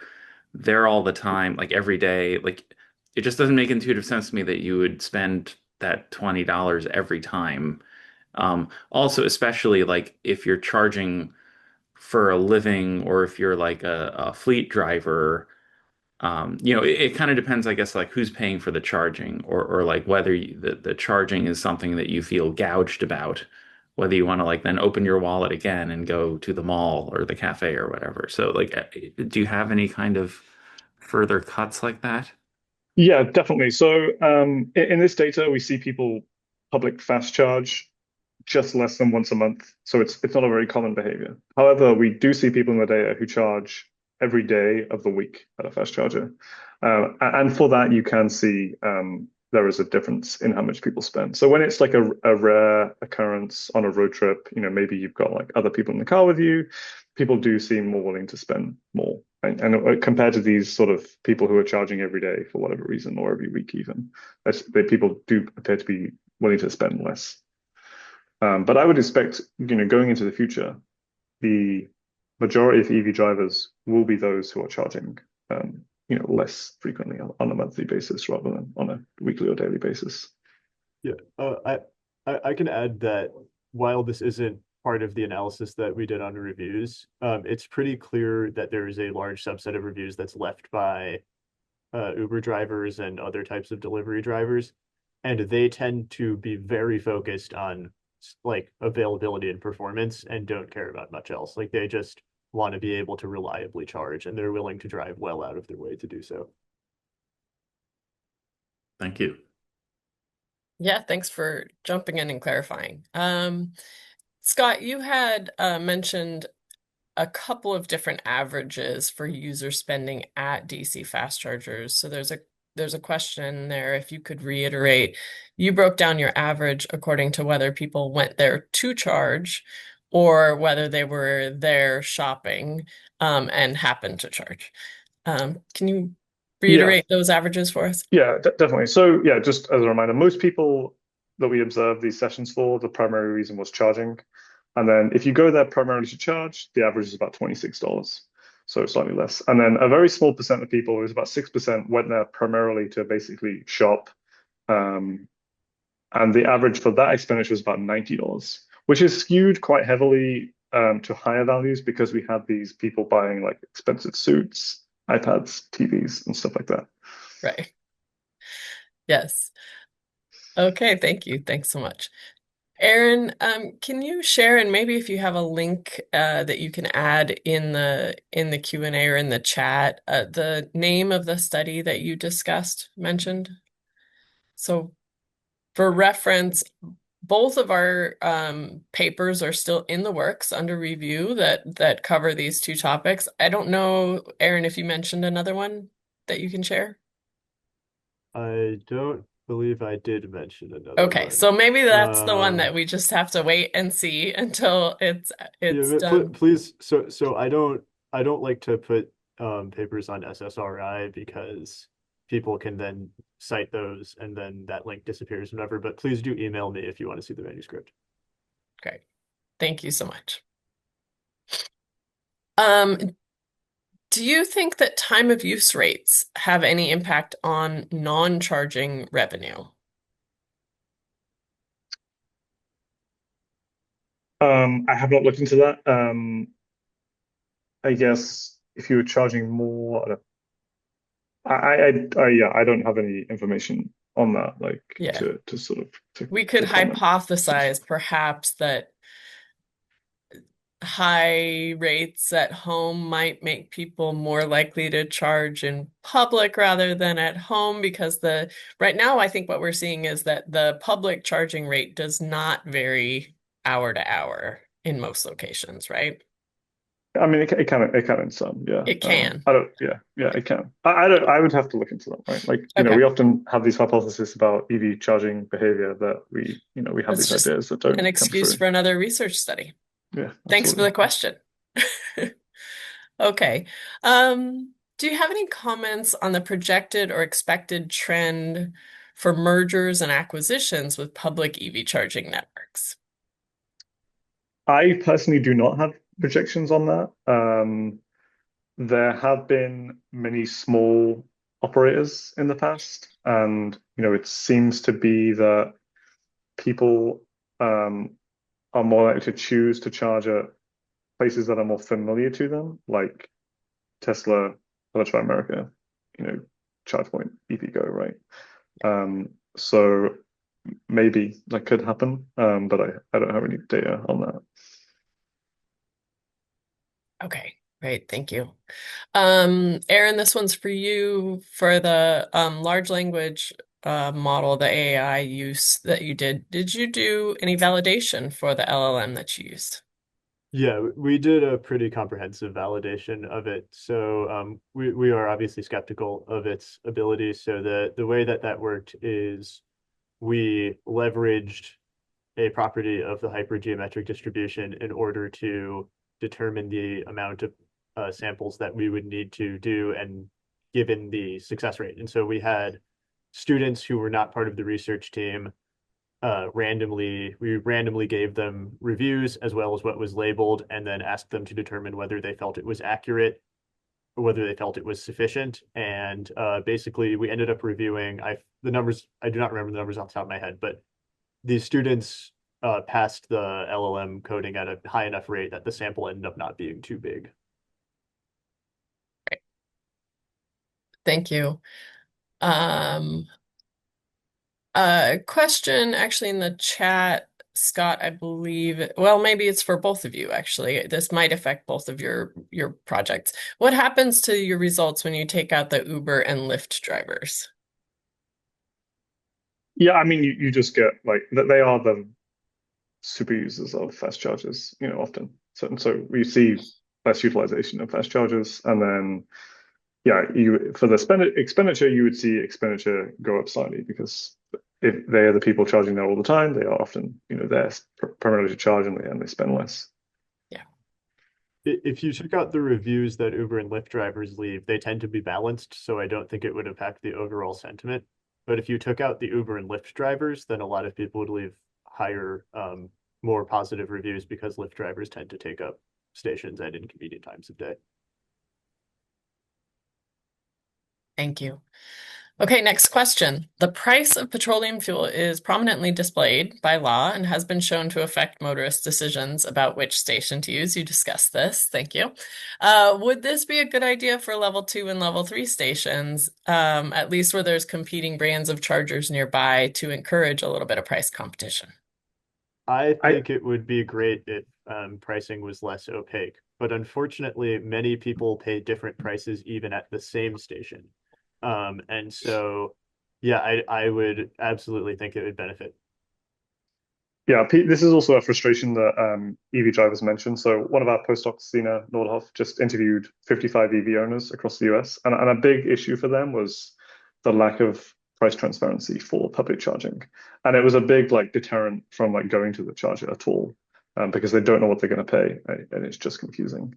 there all the time, like every day. Like it just doesn't make intuitive sense to me that you would spend that $20 every time. Also, especially like if you're charging for a living or if you're like a fleet driver, it kind of depends, I guess, like who's paying for the charging or like whether the charging is something that you feel gouged about, whether you want to like then open your wallet again and go to the mall or the cafe or whatever. So like, do you have any kind of further cuts like that? Yeah, definitely. So in this data, we see people public fast charge just less than once a month. So it's not a very common behavior. However, we do see people in the data who charge every day of the week at a fast charger. And for that, you can see there is a difference in how much people spend. So when it's like a rare occurrence on a road trip, maybe you've got like other people in the car with you, people do seem more willing to spend more. And compared to these sort of people who are charging every day for whatever reason, or every week even, people do appear to be willing to spend less. But I would expect, going into the future, the majority of EV drivers will be those who are charging, less frequently on a monthly basis rather than on a weekly or daily basis. Yeah, I can add that while this isn't part of the analysis that we did on reviews, it's pretty clear that there is a large subset of reviews that's left by Uber drivers and other types of delivery drivers, and they tend to be very focused on like availability and performance and don't care about much else. Like they just want to be able to reliably charge, and they're willing to drive well out of their way to do so. Thank you. Yeah, thanks for jumping in and clarifying. Scott, you had mentioned a couple of different averages for user spending at DC fast chargers. So there's a question there. If you could reiterate, you broke down your average according to whether people went there to charge or whether they were there shopping and happened to charge. Can you Yeah, reiterate those averages for us? yeah, definitely. So yeah, just as a reminder, most people that we observed these sessions for, the primary reason was charging. And then if you go there primarily to charge, the average is about $26, so slightly less. And then a very small percent of people, it was about 6%, went there primarily to basically shop. And the average for that expenditure was about $90, which is skewed quite heavily to higher values because we had these people buying like expensive suits, iPads, TVs, and stuff like that. Right. Yes. Okay, thank you. Thanks so much. Aaron, can you share, and maybe if you have a link that you can add in the Q&A or in the chat, the name of the study that you mentioned? So for reference, both of our papers are still in the works under review that cover these two topics. I don't know, Aaron, if you mentioned another one that you can share. I don't believe I did mention another Okay, one. so maybe that's the one that we just have to wait and see until it's Yeah, but done. please. So I don't like to put papers on SSRI because people can then cite those and then that link disappears whenever. But please do email me if you want to see the manuscript. Great. Thank you so much. Um, do you think that time of use rates have any impact on non-charging revenue? I have not looked into that. I guess if you were charging more, yeah, I don't have any information on that, like Yeah. to sort of We could to comment. hypothesize perhaps that high rates at home might make people more likely to charge in public rather than at home because right now I think what we're seeing is that the public charging rate does not vary hour to hour in most locations, right? I mean, it can in some, yeah. It can. I don't, yeah, it can. I don't. I would have to look into that, right? Like, Okay. we often have these hypotheses about EV charging behavior that we have That's these just ideas that an don't come excuse through. for another research study. Yeah, Thanks for the absolutely. question. Okay. Do you have any comments on the projected or expected trend for mergers and acquisitions with public EV charging networks? I personally do not have projections on that. There have been many small operators in the past, and it seems to be that people are more likely to choose to charge at places that are more familiar to them, like Tesla, Electrify America, ChargePoint, EVgo, right? So maybe that could happen, but I don't have any data on that. Okay, great. Thank you. Aaron, this one's for you for the large language model, the AI use that you did. Did you do any validation for the LLM that you used? Yeah, we did a pretty comprehensive validation of it. So we are obviously skeptical of its ability. So the way that that worked is we leveraged a property of the hypergeometric distribution in order to determine the amount of samples that we would need to do and given the success rate. And so we had students who were not part of the research team we randomly gave them reviews as well as what was labeled and then asked them to determine whether they felt it was accurate or whether they felt it was sufficient. And basically we ended up reviewing the numbers. I do not remember the numbers off the top of my head, but the students passed the LLM coding at a high enough rate that the sample ended up not being too big. Thank you. Um, a question actually in the chat, Scott, I believe, well, maybe it's for both of you, actually. This might affect both of your projects. What happens to your results when you take out the Uber and Lyft drivers? Yeah, I mean, you just get like they are the super users of fast chargers, often. So we see less utilization of fast chargers, and then yeah, you for the expenditure, you would see expenditure go up slightly because if they are the people charging there all the time, they are often, there primarily to charge and they spend less. Yeah. If you took out the reviews that Uber and Lyft drivers leave, they tend to be balanced, so I don't think it would impact the overall sentiment. But if you took out the Uber and Lyft drivers, then a lot of people would leave higher, more positive reviews because Lyft drivers tend to take up stations at inconvenient times of day. Thank you. Okay, next question. The price of petroleum fuel is prominently displayed by law and has been shown to affect motorist decisions about which station to use. You discussed this. Thank you. Would this be a good idea for level 2 and level 3 stations, at least where there's competing brands of chargers nearby to encourage a little bit of price competition? I think it would be great if pricing was less opaque, but unfortunately, many people pay different prices even at the same station. And so, yeah, I would absolutely think it would benefit. Yeah, Pete, this is also a frustration that EV drivers mentioned. So one of our postdocs, Sina Nordhoff, just interviewed 55 EV owners across the US, and a big issue for them was the lack of price transparency for public charging, and it was a big deterrent from going to the charger at all, because they don't know what they're going to pay, right? And it's just confusing.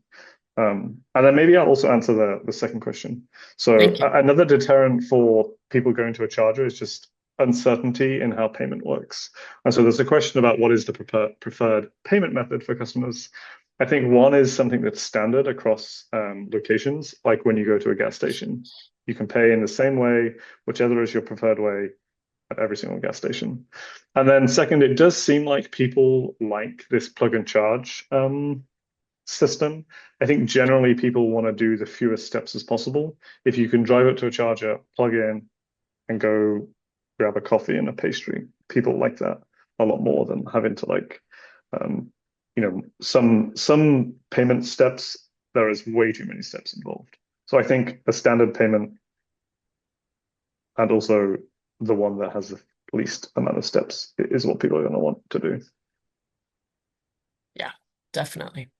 And then maybe I'll also answer the second question. So Thank you. another deterrent for people going to a charger is just uncertainty in how payment works. And so there's a question about what is the preferred payment method for customers. I think one is something that's standard across locations, like when you go to a gas station. You can pay in the same way, whichever is your preferred way at every single gas station. And then second, it does seem like people like this plug and charge system. I think generally people want to do the fewest steps as possible. If you can drive up to a charger, plug in, and go grab a coffee and a pastry, people like that a lot more than having to some payment steps. There is way too many steps involved. So I think a standard payment and also the one that has the least amount of steps is what people are going to want to do. Yeah, definitely.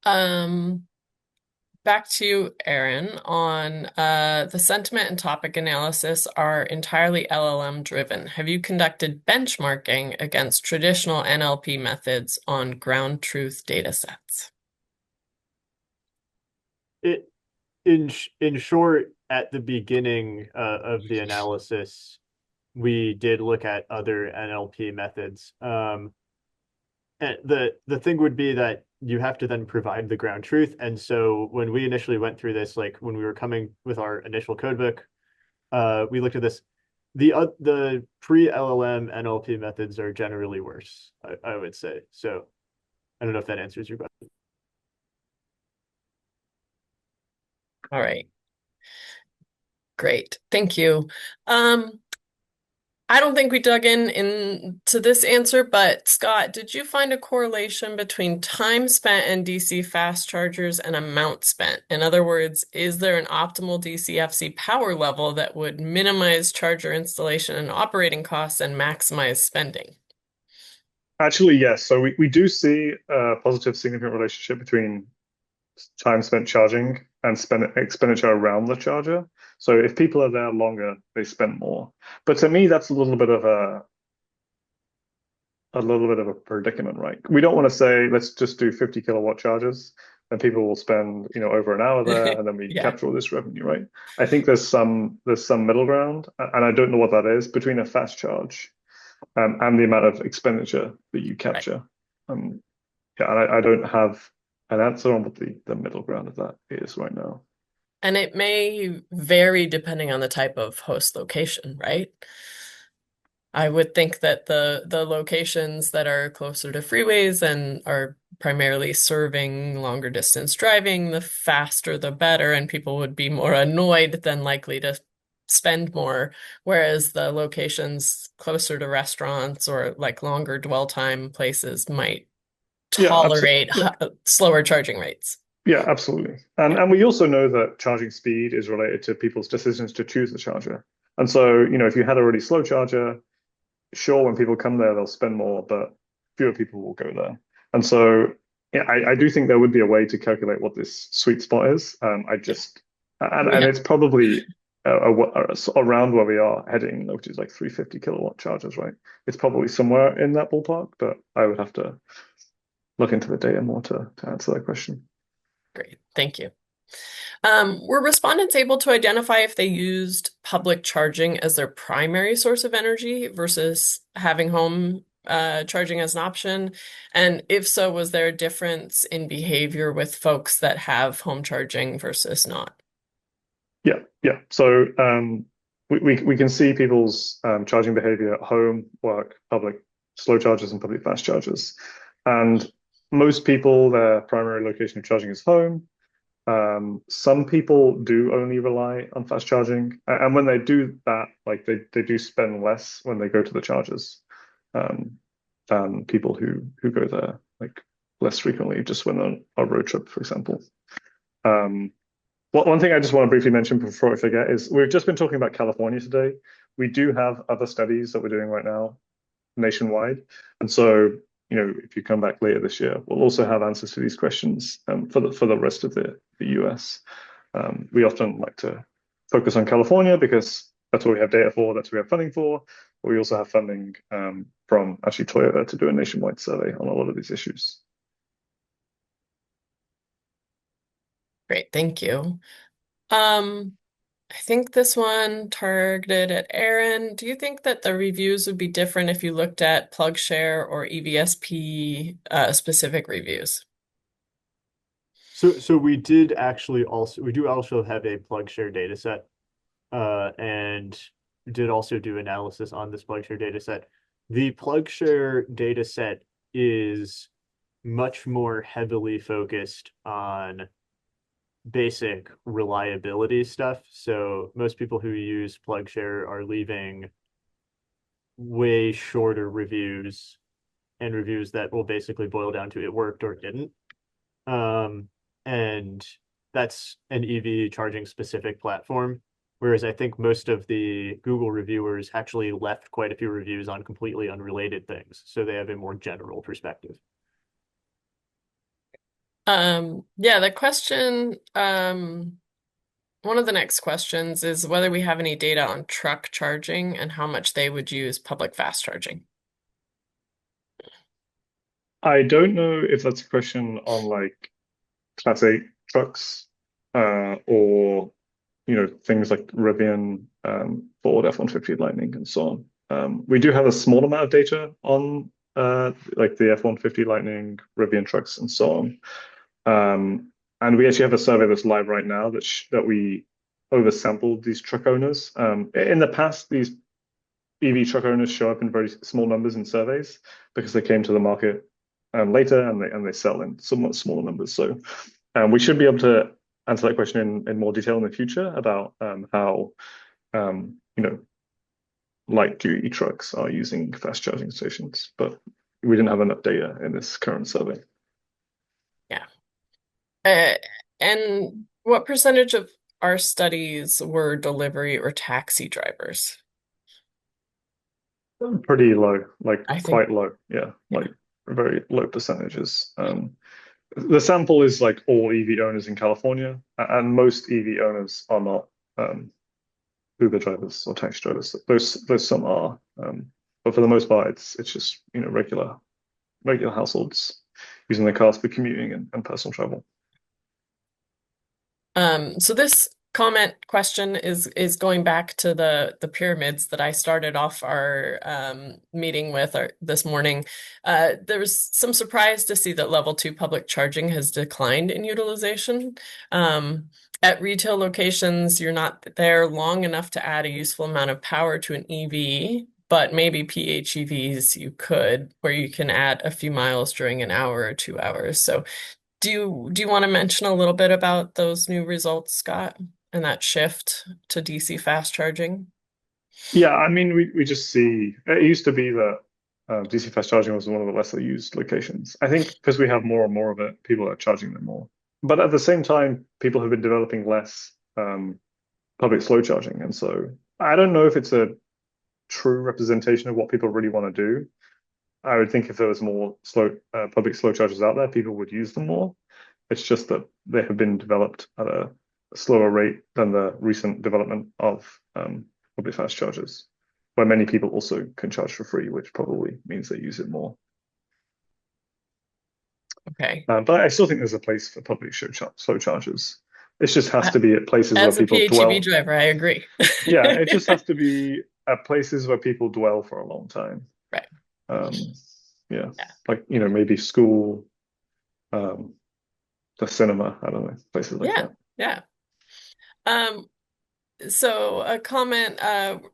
Back to Aaron on the sentiment and topic analysis are entirely LLM driven. Have you conducted benchmarking against traditional NLP methods on ground truth data sets? In short, at the beginning of the analysis, we did look at other NLP methods. And the thing would be that you have to then provide the ground truth. And so when we initially went through this, like when we were coming with our initial codebook, we looked at this. The pre-LLM NLP methods are generally worse, I would say. So I don't know if that answers your question. All right. Great. Thank you. I don't think we dug into this answer, but Scott, did you find a correlation between time spent in DC fast chargers and amount spent? In other words, is there an optimal DC-FC power level that would minimize charger installation and operating costs and maximize spending? Actually, yes. So we do see a positive significant relationship between time spent charging and spend expenditure around the charger. So if people are there longer, they spend more. But to me, that's a little bit of a predicament, right? We don't want to say let's just do 50 kilowatt chargers, and people will spend over an hour there, and then we Yeah, capture all this revenue, right? I think there's some middle ground, and I don't know what that is between a fast charge and the amount of expenditure that you right. capture. Um, yeah, and I don't have an answer on what the middle ground of that is right now. And it may vary depending on the type of host location, right? I would think that the locations that are closer to freeways and are primarily serving longer distance driving, the faster the better, and people would be more annoyed than likely to spend more. Whereas the locations closer to restaurants or like longer dwell time places might Yeah, absolutely. tolerate slower charging rates. Yeah, absolutely. And Yeah. and we also know that charging speed is related to people's decisions to choose the charger. And so, if you had a really slow charger, sure, when people come there, they'll spend more, but fewer people will go there. And so, yeah, I do think there would be a way to calculate what this sweet spot is. I Yeah. just, and, We and have, it's probably around where we are heading, which is like 350 kilowatt chargers, right? It's probably somewhere in that ballpark, but I would have to look into the data more to answer that question. great. Thank you. Were respondents able to identify if they used public charging as their primary source of energy versus having home charging as an option? And if so, was there a difference in behavior with folks that have home charging versus not? Yeah, yeah. So we can see people's charging behavior at home, work, public slow chargers, and public fast chargers. And most people, their primary location of charging is home. Some people do only rely on fast charging, and when they do that, like they do spend less when they go to the chargers um, than people who go there like less frequently, just when they're on a road trip, for example. Um, one thing I just want to briefly mention before I forget is we've just been talking about California today. We do have other studies that we're doing right now nationwide. And so, if you come back later this year, we'll also have answers to these questions for the rest of the US. We often like to focus on California because that's what we have data for, that's what we have funding for. But we also have funding from actually Toyota to do a nationwide survey on a lot of these issues. Great, thank you. Um, I think this one targeted at Aaron. Do you think that the reviews would be different if you looked at PlugShare or EVSP specific reviews? So we do also have a plug share data set, and we did also do analysis on this plug share data set. The plug share data set is much more heavily focused on basic reliability stuff. So most people who use PlugShare are leaving way shorter reviews and reviews that will basically boil down to it worked or it didn't. And that's an EV charging specific platform. Whereas I think most of the Google reviewers actually left quite a few reviews on completely unrelated things. So they have a more general perspective. Yeah, the question, one of the next questions is whether we have any data on truck charging and how much they would use public fast charging. I don't know if that's a question on like Class 8 trucks or things like Rivian, Ford F-150 Lightning, and so on. We do have a small amount of data on like the F-150 Lightning, Rivian trucks, and so on. And we actually have a survey that's live right now that we oversampled these truck owners. In the past, these EV truck owners show up in very small numbers in surveys because they came to the market later and they sell in somewhat smaller numbers. So we should be able to answer that question in more detail in the future about how light duty trucks are using fast charging stations, but we didn't have enough data in this current survey. Yeah. Uh, and what percentage of our studies were delivery or taxi drivers? Pretty low, like I think, quite low. Yeah, yeah. like very low percentages. The sample is like all EV owners in California, and most EV owners are not Uber drivers or taxi drivers. Those some are, but for the most part, it's just regular households using their cars for commuting and personal travel. So this comment question is going back to the pyramids that I started off our meeting with this morning. There was some surprise to see that level 2 public charging has declined in utilization. At retail locations, you're not there long enough to add a useful amount of power to an EV, but maybe PHEVs you could, where you can add a few miles during an hour or 2 hours. So do you want to mention a little bit about those new results, Scott, and that shift to DC fast charging? Yeah, I mean, we just see it used to be that DC fast charging was one of the lesser used locations. I think because we have more and more of it, people are charging them more. But at the same time, people have been developing less public slow charging, and so I don't know if it's a true representation of what people really want to do. I would think if there was more public slow chargers out there, people would use them more. It's just that they have been developed at a slower rate than the recent development of public fast chargers, where many people also can charge for free, which probably means they use it more. Okay. But I still think there's a place for public slow chargers. It just has to be at places where As a people PHEV dwell. driver, I agree. Yeah, it just has to be at places where people dwell for a long time. Right. Yeah, Yeah. like maybe school, the cinema. I don't know, places like Yeah. that. Yeah. Um, So a comment,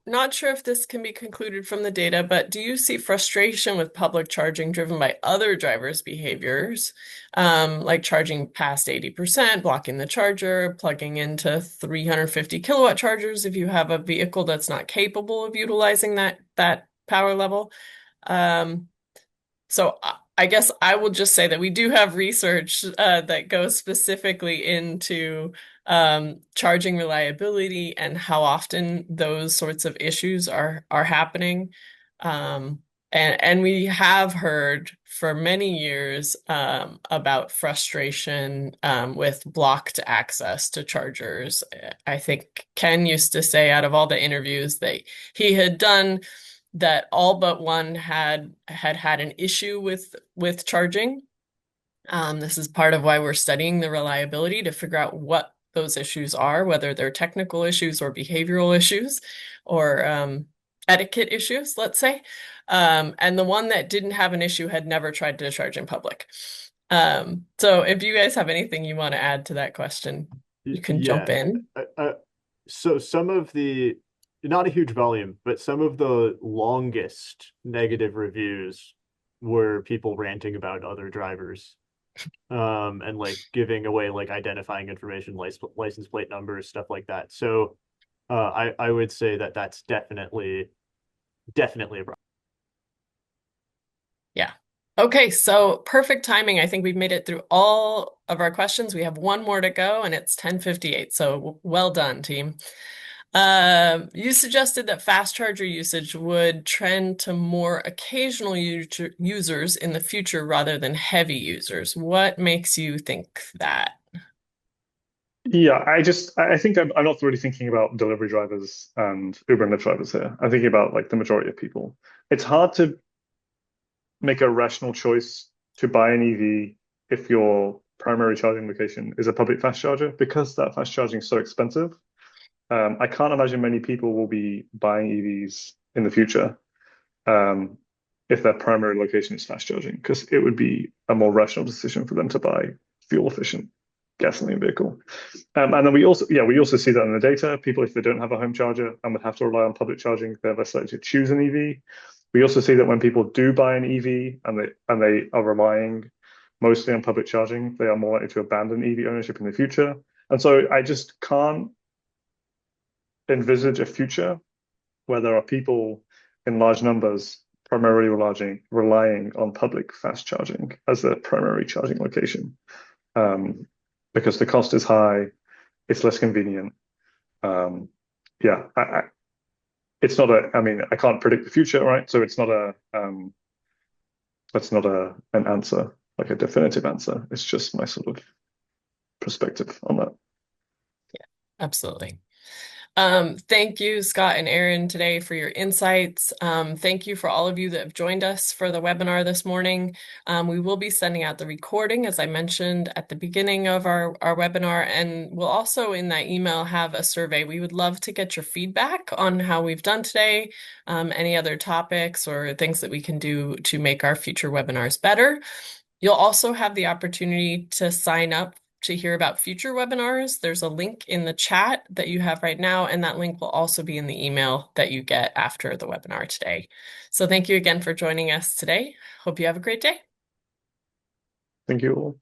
not sure if this can be concluded from the data, but do you see frustration with public charging driven by other drivers' behaviors, like charging past 80%, blocking the charger, plugging into 350 kilowatt chargers if you have a vehicle that's not capable of utilizing that power level? Um, so I guess I will just say that we do have research that goes specifically into charging reliability and how often those sorts of issues are happening. Um, and we have heard for many years about frustration with blocked access to chargers. I think Ken used to say out of all the interviews that he had done that all but one had an issue with charging. This is part of why we're studying the reliability to figure out what those issues are, whether they're technical issues or behavioral issues or etiquette issues, let's say. And the one that didn't have an issue had never tried to charge in public. So if you guys have anything you want to add to that question, you can jump Yeah. in. So some of the, not a huge volume, but some of the longest negative reviews were people ranting about other drivers, and like giving away like identifying information, license plate numbers, stuff like that. So I would say that that's definitely a problem. Yeah. Okay, so perfect timing. I think we've made it through all of our questions. We have one more to go, and it's 10:58. So well done, team. You suggested that fast charger usage would trend to more occasional users in the future rather than heavy users. What makes you think that? Yeah, I think I'm not really thinking about delivery drivers and Uber and Lyft drivers here. I'm thinking about like the majority of people. It's hard to make a rational choice to buy an EV if your primary charging location is a public fast charger because that fast charging is so expensive. I can't imagine many people will be buying EVs in the future if their primary location is fast charging, because it would be a more rational decision for them to buy fuel efficient gasoline vehicle. And then we also see that in the data. People, if they don't have a home charger and would have to rely on public charging, they're less likely to choose an EV. We also see that when people do buy an EV and they are relying mostly on public charging, they are more likely to abandon EV ownership in the future. And so I just can't envisage a future where there are people in large numbers primarily relying on public fast charging as their primary charging location, because the cost is high, it's less convenient. Yeah, it's not a, I mean, I can't predict the future, right? So it's not that's not an answer, like a definitive answer. It's just my sort of perspective on that. Absolutely. Thank you, Scott and Aaron, today for your insights. Thank you for all of you that have joined us for the webinar this morning. We will be sending out the recording, as I mentioned at the beginning of our webinar, and we'll also in that email have a survey. We would love to get your feedback on how we've done today, any other topics or things that we can do to make our future webinars better. You'll also have the opportunity to sign up to hear about future webinars. There's a link in the chat that you have right now, and that link will also be in the email that you get after the webinar today. So thank you again for joining us today. Hope you have a great day. Thank you all.